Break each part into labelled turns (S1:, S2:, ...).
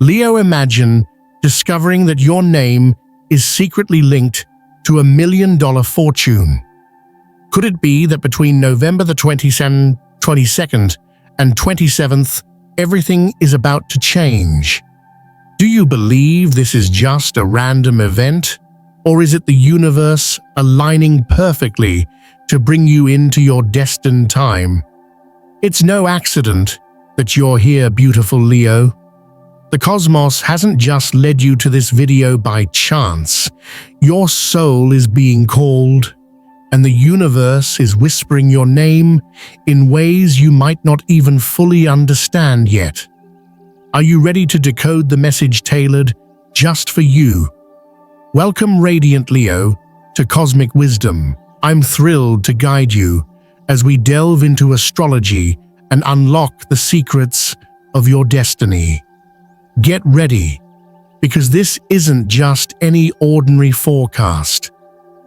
S1: Leo, imagine discovering that your name is secretly linked to $1 million fortune. Could it be that between November the 22nd and 27th, everything is about to change? Do you believe this is just a random event? Or is it the universe aligning perfectly to bring you into your destined time? It's no accident that you're here, beautiful Leo. The cosmos hasn't just led you to this video by chance. Your soul is being called, and the universe is whispering your name in ways you might not even fully understand yet. Are you ready to decode the message tailored just for you? Welcome, Radiant Leo, to Cosmic Wisdom. I'm thrilled to guide you as we delve into astrology and unlock the secrets of your destiny. Get ready, because this isn't just any ordinary forecast.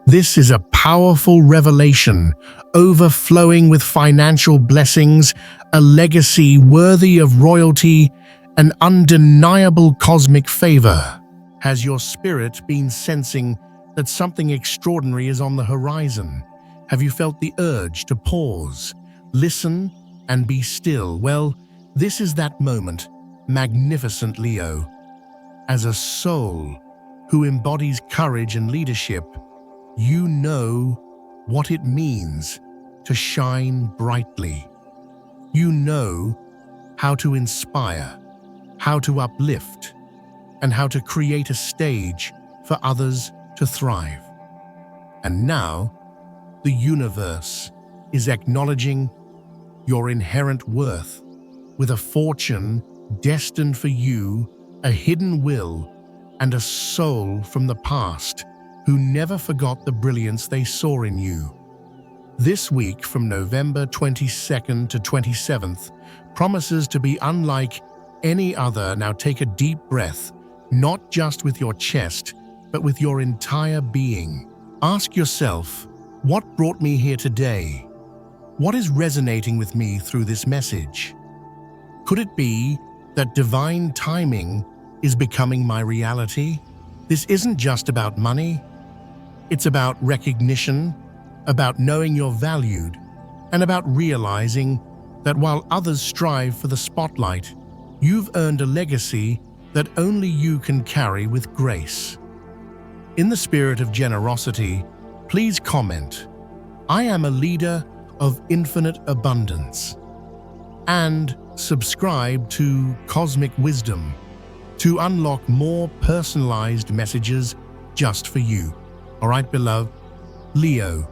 S1: This is a powerful revelation, overflowing with financial blessings, a legacy worthy of royalty, and undeniable cosmic favor. Has your spirit been sensing that something extraordinary is on the horizon? Have you felt the urge to pause, listen, and be still? Well, this is that moment, magnificent Leo. As a soul who embodies courage and leadership, you know what it means to shine brightly. You know how to inspire, how to uplift, and how to create a stage for others to thrive. And now, the universe is acknowledging your inherent worth with a fortune destined for you, a hidden will, and a soul from the past who never forgot the brilliance they saw in you. This week, from November 22nd to 27th, promises to be unlike any other. Now take a deep breath, not just with your chest, but with your entire being. Ask yourself, what brought me here today? What is resonating with me through this message? Could it be that divine timing is becoming my reality? This isn't just about money. It's about recognition, about knowing you're valued, and about realizing that while others strive for the spotlight, you've earned a legacy that only you can carry with grace. In the spirit of generosity, please comment, "I am a leader of infinite abundance," and subscribe to Cosmic Wisdom to unlock more personalized messages just for you. All right, beloved Leo,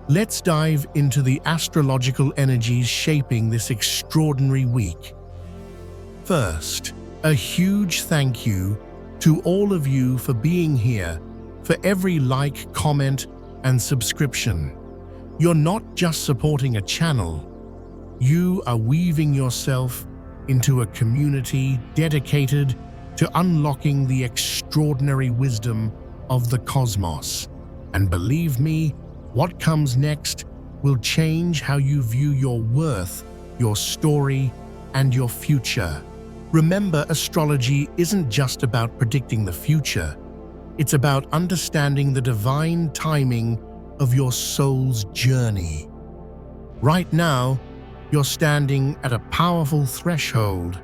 S1: let's dive into the astrological energies shaping this extraordinary week. First, a huge thank you to all of you for being here, for every like, comment, and subscription. You're not just supporting a channel, you are weaving yourself into a community dedicated to unlocking the extraordinary wisdom of the cosmos. And believe me, what comes next will change how you view your worth, your story, and your future. Remember, astrology isn't just about predicting the future. It's about understanding the divine timing of your soul's journey. Right now, you're standing at a powerful threshold,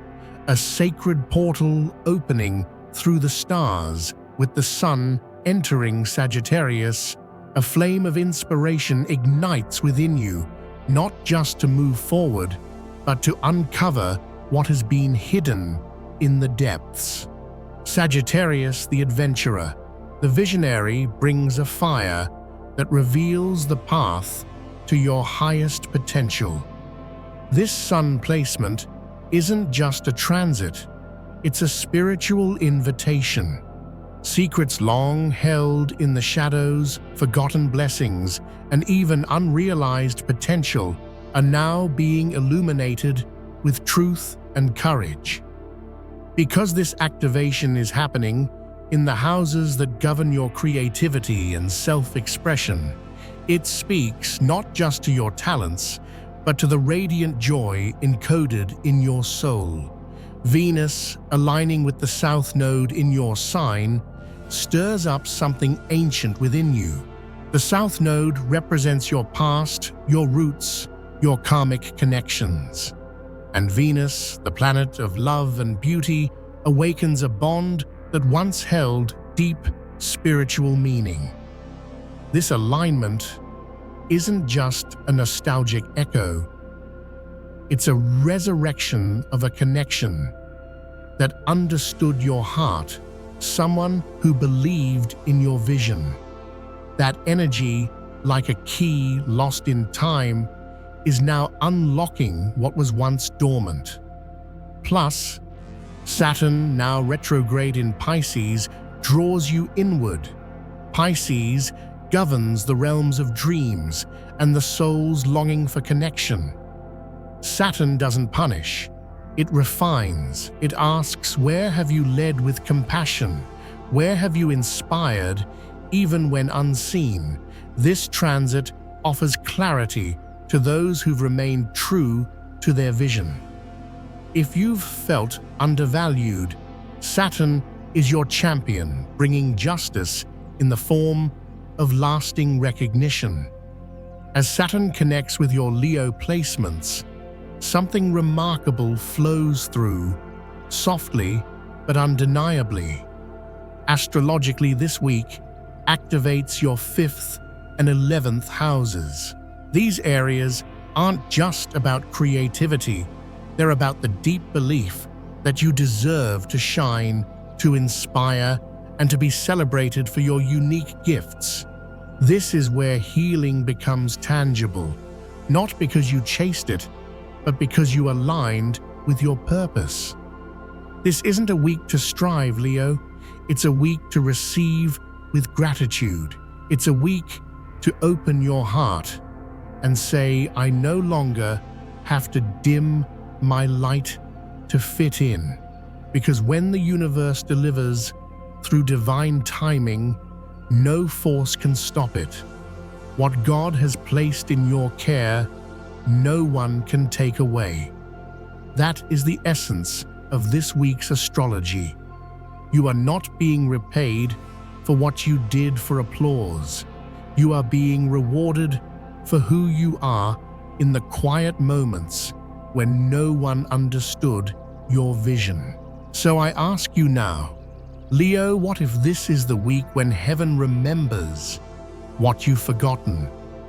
S1: a sacred portal opening through the stars, with the sun entering Sagittarius. A flame of inspiration ignites within you, not just to move forward, but to uncover what has been hidden in the depths. Sagittarius, the adventurer, the visionary, brings a fire that reveals the path to your highest potential. This sun placement isn't just a transit, it's a spiritual invitation. Secrets long held in the shadows, forgotten blessings, and even unrealized potential are now being illuminated with truth and courage. Because this activation is happening in the houses that govern your creativity and self-expression, it speaks not just to your talents, but to the radiant joy encoded in your soul. Venus, aligning with the South Node in your sign, stirs up something ancient within you. The South Node represents your past, your roots, your karmic connections. And Venus, the planet of love and beauty, awakens a bond that once held deep spiritual meaning. This alignment isn't just a nostalgic echo. It's a resurrection of a connection that understood your heart, someone who believed in your vision. That energy, like a key lost in time, is now unlocking what was once dormant. Plus, Saturn, now retrograde in Pisces, draws you inward. Pisces governs the realms of dreams and the soul's longing for connection. Saturn doesn't punish. It refines. It asks, where have you led with compassion? Where have you inspired, even when unseen? This transit offers clarity to those who've remained true to their vision. If you've felt undervalued, Saturn is your champion, bringing justice in the form of lasting recognition. As Saturn connects with your Leo placements, something remarkable flows through, softly but undeniably. Astrologically, this week activates your 5th and 11th houses. These areas aren't just about creativity, they're about the deep belief that you deserve to shine, to inspire, and to be celebrated for your unique gifts. This is where healing becomes tangible, not because you chased it, but because you aligned with your purpose. This isn't a week to strive, Leo. It's a week to receive with gratitude. It's a week to open your heart and say, I no longer have to dim my light to fit in. Because when the universe delivers through divine timing, no force can stop it. What God has placed in your care, no one can take away. That is the essence of this week's astrology. You are not being repaid for what you did for applause. You are being rewarded for who you are in the quiet moments when no one understood your vision. So I ask you now, Leo, what if this is the week when heaven remembers what you've forgotten?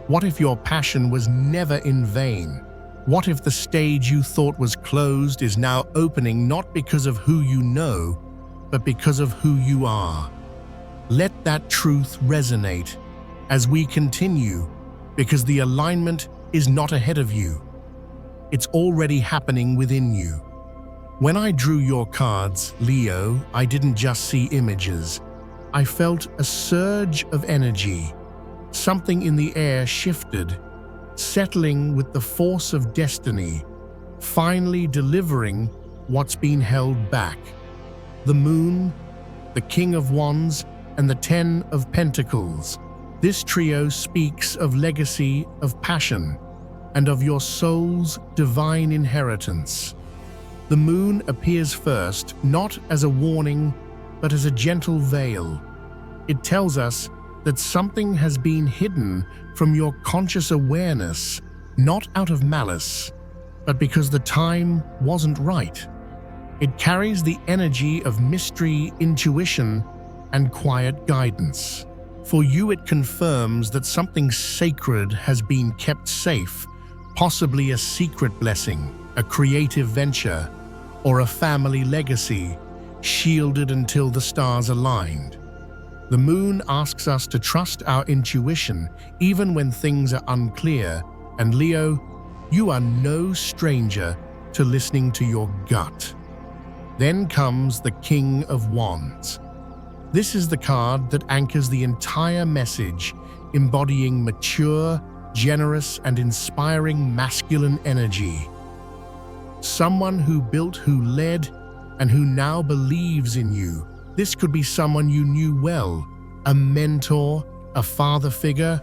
S1: What if your passion was never in vain? What if the stage you thought was closed is now opening, not because of who you know, but because of who you are? Let that truth resonate as we continue, because the alignment is not ahead of you. It's already happening within you. When I drew your cards, Leo, I didn't just see images. I felt a surge of energy. Something in the air shifted, settling with the force of destiny, finally delivering what's been held back. The moon, the King of Wands, and the 10 of Pentacles. This trio speaks of legacy, of passion, and of your soul's divine inheritance. The moon appears first, not as a warning, but as a gentle veil. It tells us that something has been hidden from your conscious awareness, not out of malice, but because the time wasn't right. It carries the energy of mystery, intuition, and quiet guidance. For you, it confirms that something sacred has been kept safe, possibly a secret blessing, a creative venture, or a family legacy, shielded until the stars aligned. The moon asks us to trust our intuition even when things are unclear, and Leo, you are no stranger to listening to your gut. Then comes the King of Wands. This is the card that anchors the entire message, embodying mature, generous, and inspiring masculine energy. Someone who built, who led, and who now believes in you. This could be someone you knew well, a mentor, a father figure,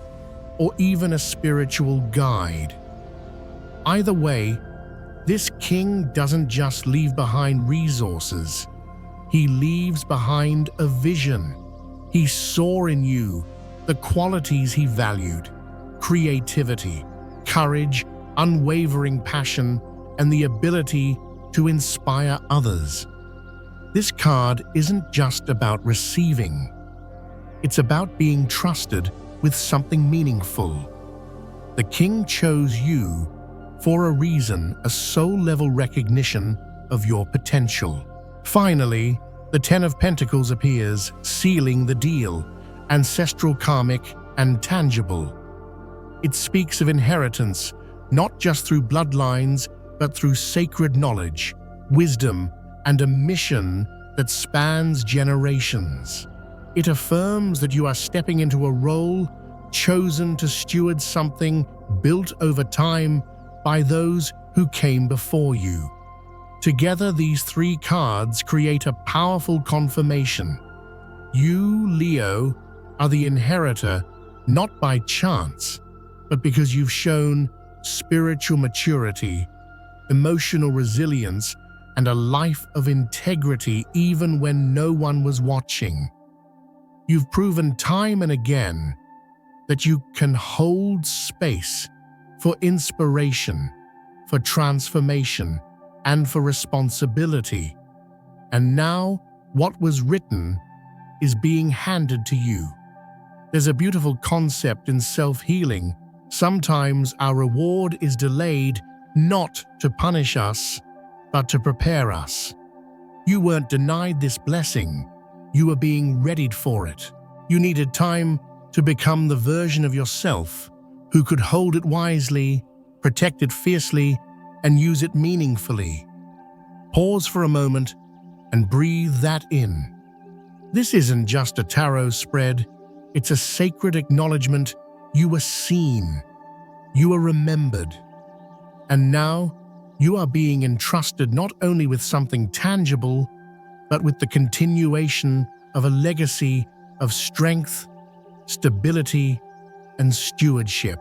S1: or even a spiritual guide. Either way, This king doesn't just leave behind resources. He leaves behind a vision. He saw in you the qualities he valued: creativity, courage, unwavering passion, and the ability to inspire others. This card isn't just about receiving. It's about being trusted with something meaningful. The king chose you for a reason, a soul-level recognition of your potential. Finally, the Ten of Pentacles appears, sealing the deal, ancestral, karmic, and tangible. It speaks of inheritance, not just through bloodlines, but through sacred knowledge, wisdom, and a mission that spans generations. It affirms that you are stepping into a role chosen to steward something built over time by those who came before you. Together, these three cards create a powerful confirmation. You, Leo, are the inheritor not by chance, but because you've shown spiritual maturity, emotional resilience, and a life of integrity even when no one was watching. You've proven time and again that you can hold space for inspiration, for transformation, and for responsibility. And now, what was written is being handed to you. There's a beautiful concept in self-healing. Sometimes our reward is delayed not to punish us, but to prepare us. You weren't denied this blessing. You were being readied for it. You needed time to become the version of yourself who could hold it wisely, protect it fiercely, and use it meaningfully. Pause for a moment and breathe that in. This isn't just a tarot spread. It's a sacred acknowledgement. You were seen. You were remembered. And now, you are being entrusted not only with something tangible, but with the continuation of a legacy of strength, stability, and stewardship.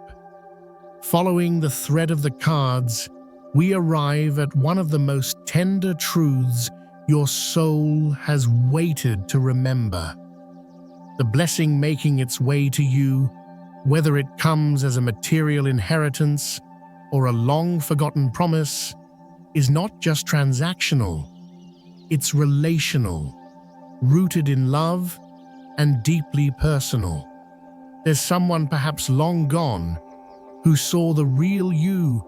S1: Following the thread of the cards, we arrive at one of the most tender truths your soul has waited to remember. The blessing making its way to you, whether it comes as a material inheritance or a long-forgotten promise, is not just transactional. It's relational, rooted in love, and deeply personal. There's someone perhaps long gone who saw the real you,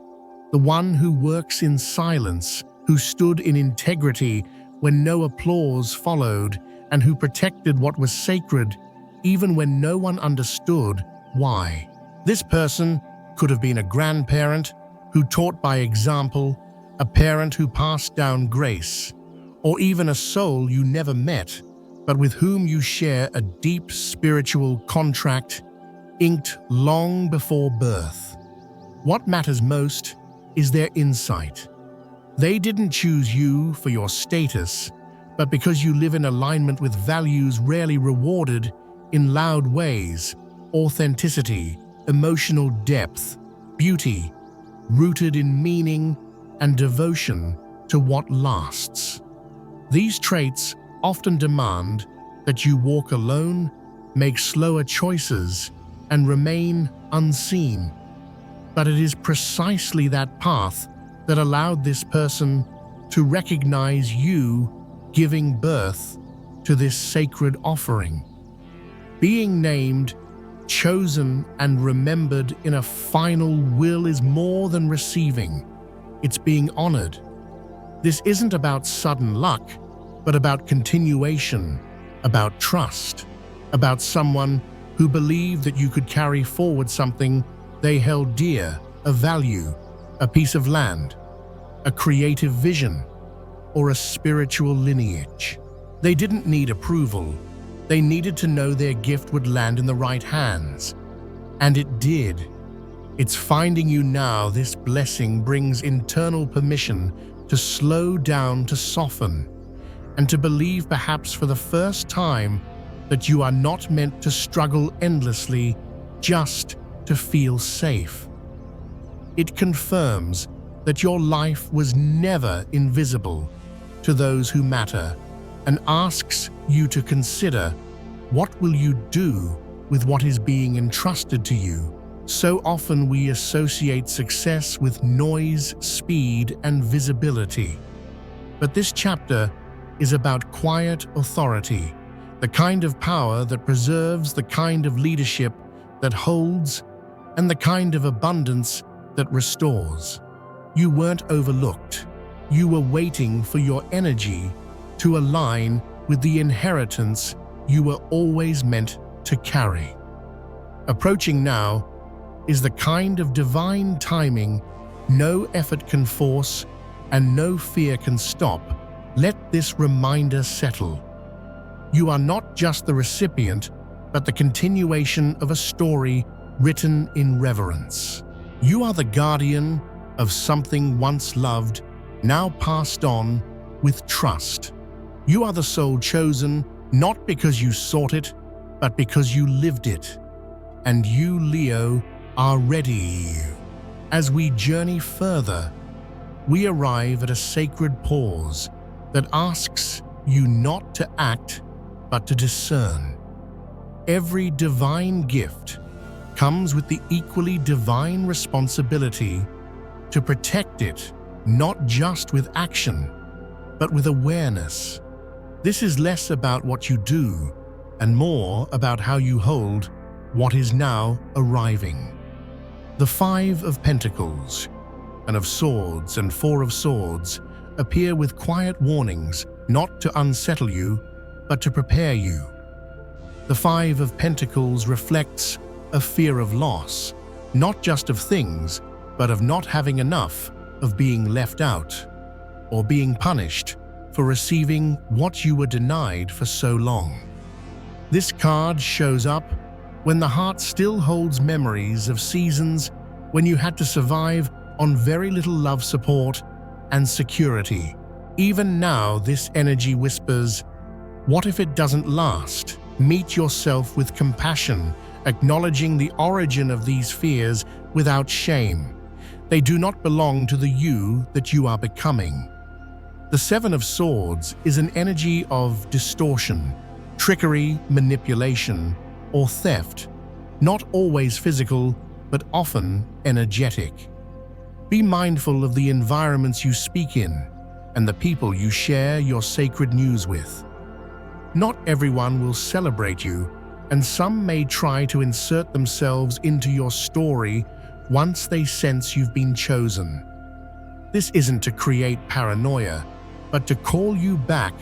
S1: the one who works in silence, who stood in integrity when no applause followed, and who protected what was sacred even when no one understood why. This person could have been a grandparent who taught by example, a parent who passed down grace, or even a soul you never met, but with whom you share a deep spiritual contract inked long before birth. What matters most is their insight. They didn't choose you for your status, but because you live in alignment with values rarely rewarded in loud ways: authenticity, emotional depth, beauty, rooted in meaning and devotion to what lasts. These traits often demand that you walk alone, make slower choices, and remain unseen. But it is precisely that path that allowed this person to recognize you giving birth to this sacred offering. Being named, chosen, and remembered in a final will is more than receiving. It's being honored. This isn't about sudden luck, but about continuation, about trust, about someone who believed that you could carry forward something they held dear, a value, a piece of land, a creative vision, or a spiritual lineage. They didn't need approval. They needed to know their gift would land in the right hands. And it did. It's finding you now. This blessing brings internal permission to slow down, to soften, and to believe, perhaps for the first time, that you are not meant to struggle endlessly just to feel safe. It confirms that your life was never invisible to those who matter, and asks you to consider, what will you do with what is being entrusted to you? So often we associate success with noise, speed, and visibility. But this chapter is about quiet authority, the kind of power that preserves, the kind of leadership that holds, and the kind of abundance that restores. You weren't overlooked. You were waiting for your energy to align with the inheritance you were always meant to carry. Approaching now is the kind of divine timing no effort can force and no fear can stop. Let this reminder settle. You are not just the recipient, but the continuation of a story written in reverence. You are the guardian of something once loved, now passed on with trust. You are the soul chosen, not because you sought it, but because you lived it. And you, Leo, are ready. As we journey further, we arrive at a sacred pause that asks you not to act, but to discern. Every divine gift comes with the equally divine responsibility to protect it, not just with action, but with awareness. This is less about what you do and more about how you hold what is now arriving. The Five of Pentacles, and of Swords and Four of Swords appear with quiet warnings, not to unsettle you, but to prepare you. The Five of Pentacles reflects a fear of loss, not just of things, but of not having enough, of being left out, or being punished for receiving what you were denied for so long. This card shows up when the heart still holds memories of seasons when you had to survive on very little love, support, and security. Even now, this energy whispers, what if it doesn't last? Meet yourself with compassion, acknowledging the origin of these fears without shame. They do not belong to the you that you are becoming. The Seven of Swords is an energy of distortion, trickery, manipulation, or theft, not always physical, but often energetic. Be mindful of the environments you speak in and the people you share your sacred news with. Not everyone will celebrate you, and some may try to insert themselves into your story once they sense you've been chosen. This isn't to create paranoia, but to call you back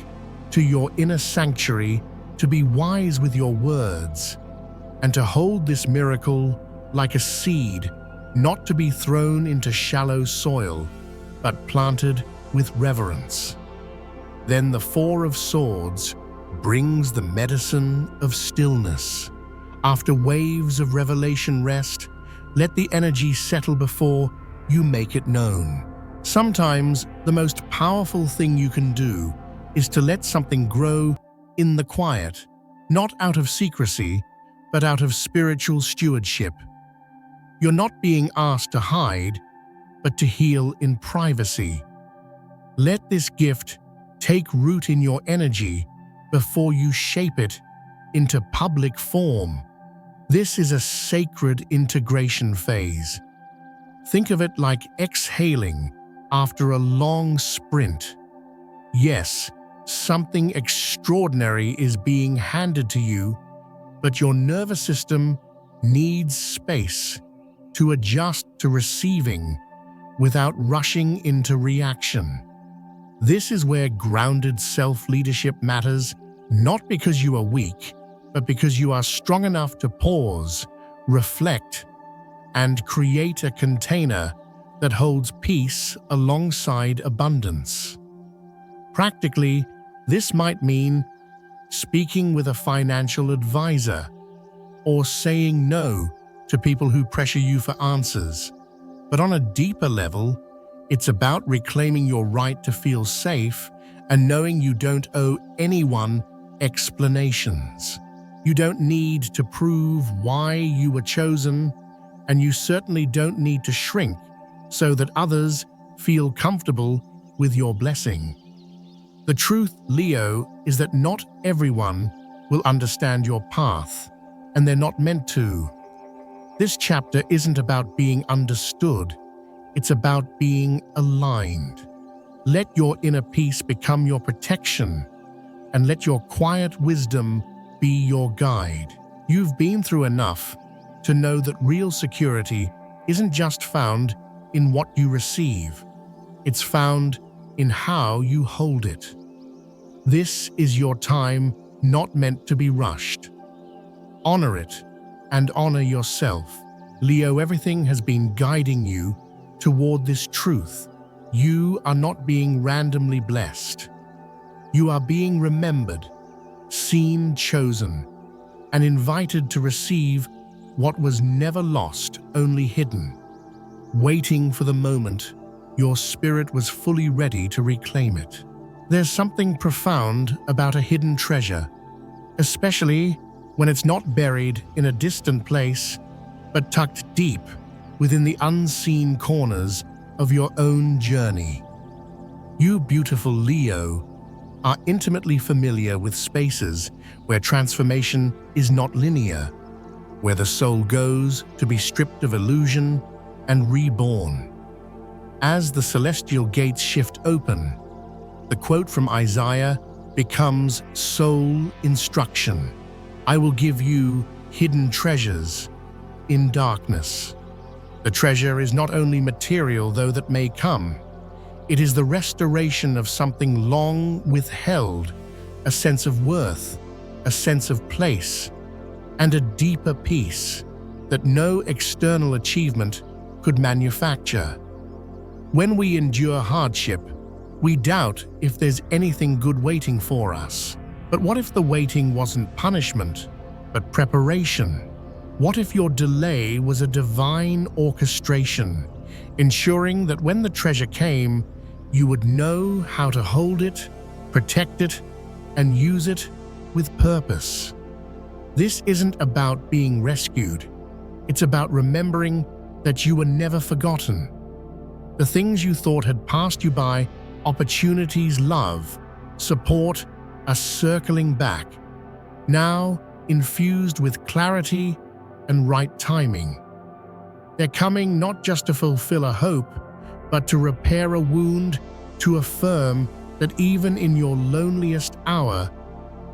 S1: to your inner sanctuary, to be wise with your words, and to hold this miracle like a seed, not to be thrown into shallow soil, but planted with reverence. Then the Four of Swords brings the medicine of stillness. After waves of revelation rest, let the energy settle before you make it known. Sometimes the most powerful thing you can do is to let something grow in the quiet, not out of secrecy, but out of spiritual stewardship. You're not being asked to hide, but to heal in privacy. Let this gift take root in your energy before you shape it into public form. This is a sacred integration phase. Think of it like exhaling after a long sprint. Yes, something extraordinary is being handed to you, but your nervous system needs space to adjust to receiving without rushing into reaction. This is where grounded self-leadership matters, not because you are weak, but because you are strong enough to pause, reflect, and create a container that holds peace alongside abundance. Practically, this might mean speaking with a financial advisor or saying no to people who pressure you for answers. But on a deeper level, it's about reclaiming your right to feel safe and knowing you don't owe anyone explanations. You don't need to prove why you were chosen, and you certainly don't need to shrink so that others feel comfortable with your blessing. The truth, Leo, is that not everyone will understand your path, and they're not meant to. This chapter isn't about being understood, it's about being aligned. Let your inner peace become your protection, and let your quiet wisdom be your guide. You've been through enough to know that real security isn't just found in what you receive, it's found in how you hold it. This is your time, not meant to be rushed. Honor it and honor yourself. Leo, everything has been guiding you toward this truth. You are not being randomly blessed. You are being remembered, seen, chosen, and invited to receive what was never lost, only hidden. Waiting for the moment your spirit was fully ready to reclaim it. There's something profound about a hidden treasure, especially when it's not buried in a distant place, but tucked deep within the unseen corners of your own journey. You, beautiful Leo, are intimately familiar with spaces where transformation is not linear, where the soul goes to be stripped of illusion and reborn. As the celestial gates shift open, the quote from Isaiah becomes soul instruction. I will give you hidden treasures in darkness. The treasure is not only material, though, that may come. It is the restoration of something long withheld, a sense of worth, a sense of place, and a deeper peace that no external achievement could manufacture. When we endure hardship, we doubt if there's anything good waiting for us. But what if the waiting wasn't punishment, but preparation? What if your delay was a divine orchestration, ensuring that when the treasure came, you would know how to hold it, protect it, and use it with purpose? This isn't about being rescued. It's about remembering that you were never forgotten. The things you thought had passed you by, opportunities, love, support, are circling back, now infused with clarity and right timing. They're coming not just to fulfill a hope, but to repair a wound, to affirm that even in your loneliest hour,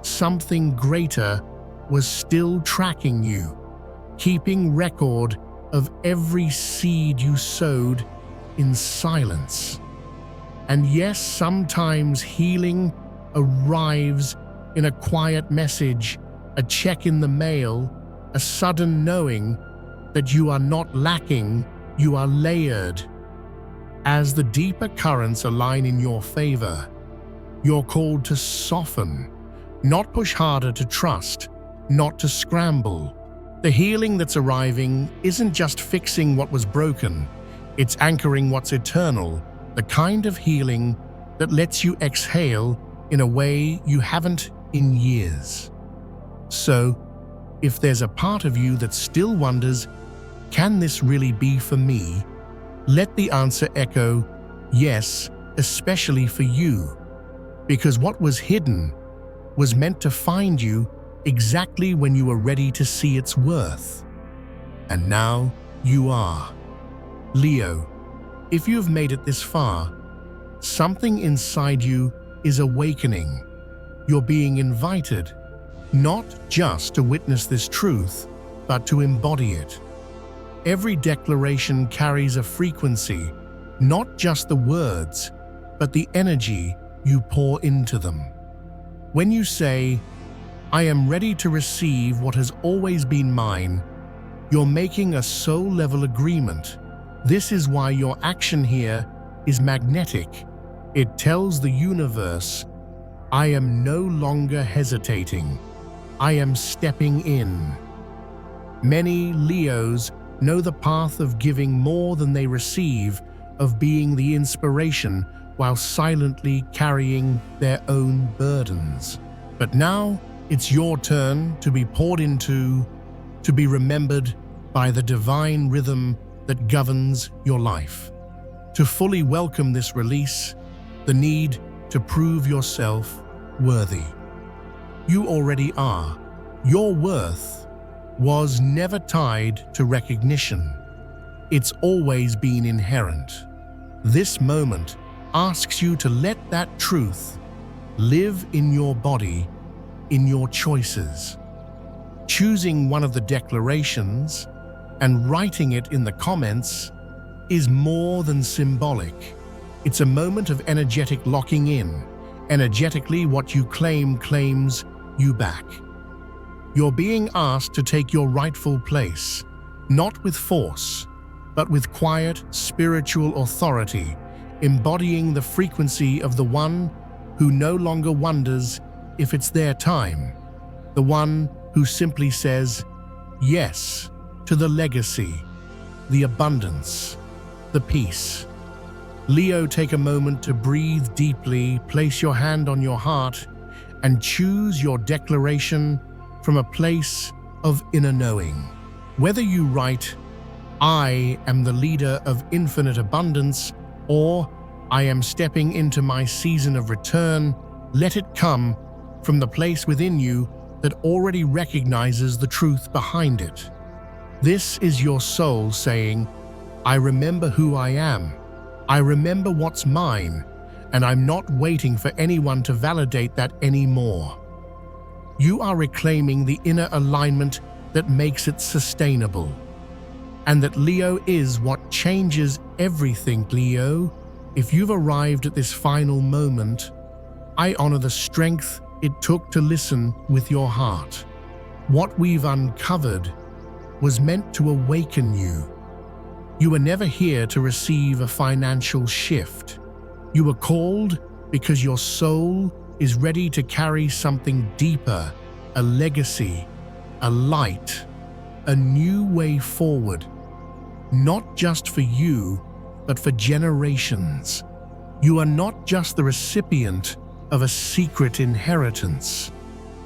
S1: something greater was still tracking you, keeping record of every seed you sowed in silence. And yes, sometimes healing arrives in a quiet message, a check in the mail, a sudden knowing that you are not lacking, you are layered. As the deeper currents align in your favor, you're called to soften, not push harder, to trust, not to scramble. The healing that's arriving isn't just fixing what was broken, it's anchoring what's eternal, the kind of healing that lets you exhale in a way you haven't in years. So, if there's a part of you that still wonders, can this really be for me? Let the answer echo, yes, especially for you. Because what was hidden was meant to find you exactly when you were ready to see its worth. And now you are. Leo, if you've made it this far, something inside you is awakening. You're being invited, not just to witness this truth, but to embody it. Every declaration carries a frequency, not just the words, but the energy you pour into them. When you say, I am ready to receive what has always been mine, you're making a soul-level agreement. This is why your action here is magnetic. It tells the universe, I am no longer hesitating. I am stepping in. Many Leos know the path of giving more than they receive, of being the inspiration while silently carrying their own burdens. But now it's your turn to be poured into, to be remembered by the divine rhythm that governs your life, to fully welcome this release, the need to prove yourself worthy. You already are. Your worth was never tied to recognition. It's always been inherent. This moment asks you to let that truth live in your body, in your choices. Choosing one of the declarations and writing it in the comments is more than symbolic. It's a moment of energetic locking in. Energetically, what you claim claims you back. You're being asked to take your rightful place, not with force, but with quiet, spiritual authority, embodying the frequency of the one who no longer wonders if it's their time, the one who simply says yes to the legacy, the abundance, the peace. Leo, take a moment to breathe deeply, place your hand on your heart, and choose your declaration from a place of inner knowing. Whether you write, "I am the leader of infinite abundance," or "I am stepping into my season of return," let it come from the place within you that already recognizes the truth behind it. This is your soul saying, "I remember who I am. I remember what's mine, and I'm not waiting for anyone to validate that anymore." You are reclaiming the inner alignment that makes it sustainable. And that, Leo, is what changes everything. Leo, if you've arrived at this final moment, I honor the strength it took to listen with your heart. What we've uncovered was meant to awaken you. You were never here to receive a financial shift. You were called because your soul is ready to carry something deeper, a legacy, a light, a new way forward, not just for you, but for generations. You are not just the recipient of a secret inheritance.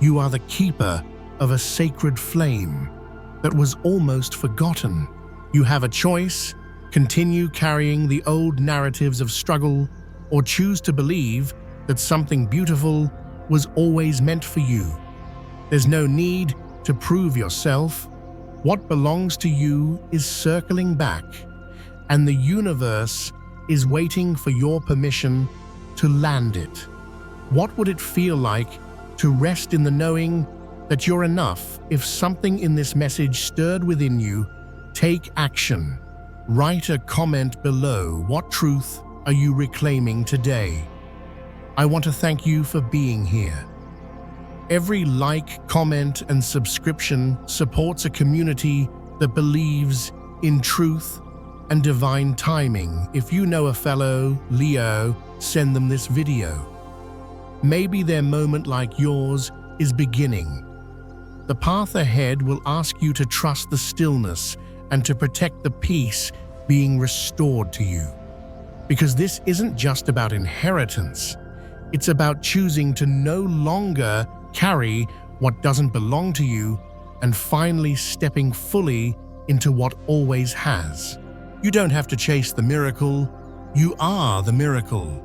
S1: You are the keeper of a sacred flame that was almost forgotten. You have a choice: continue carrying the old narratives of struggle, or choose to believe that something beautiful was always meant for you. There's no need to prove yourself. What belongs to you is circling back, and the universe is waiting for your permission to land it. What would it feel like to rest in the knowing that you're enough? If something in this message stirred within you, take action. Write a comment below. What truth are you reclaiming today? I want to thank you for being here. Every like, comment, and subscription supports a community that believes in truth and divine timing. If you know a fellow Leo, send them this video. Maybe their moment, like yours, is beginning. The path ahead will ask you to trust the stillness and to protect the peace being restored to you. Because this isn't just about inheritance. It's about choosing to no longer carry what doesn't belong to you and finally stepping fully into what always has. You don't have to chase the miracle. You are the miracle.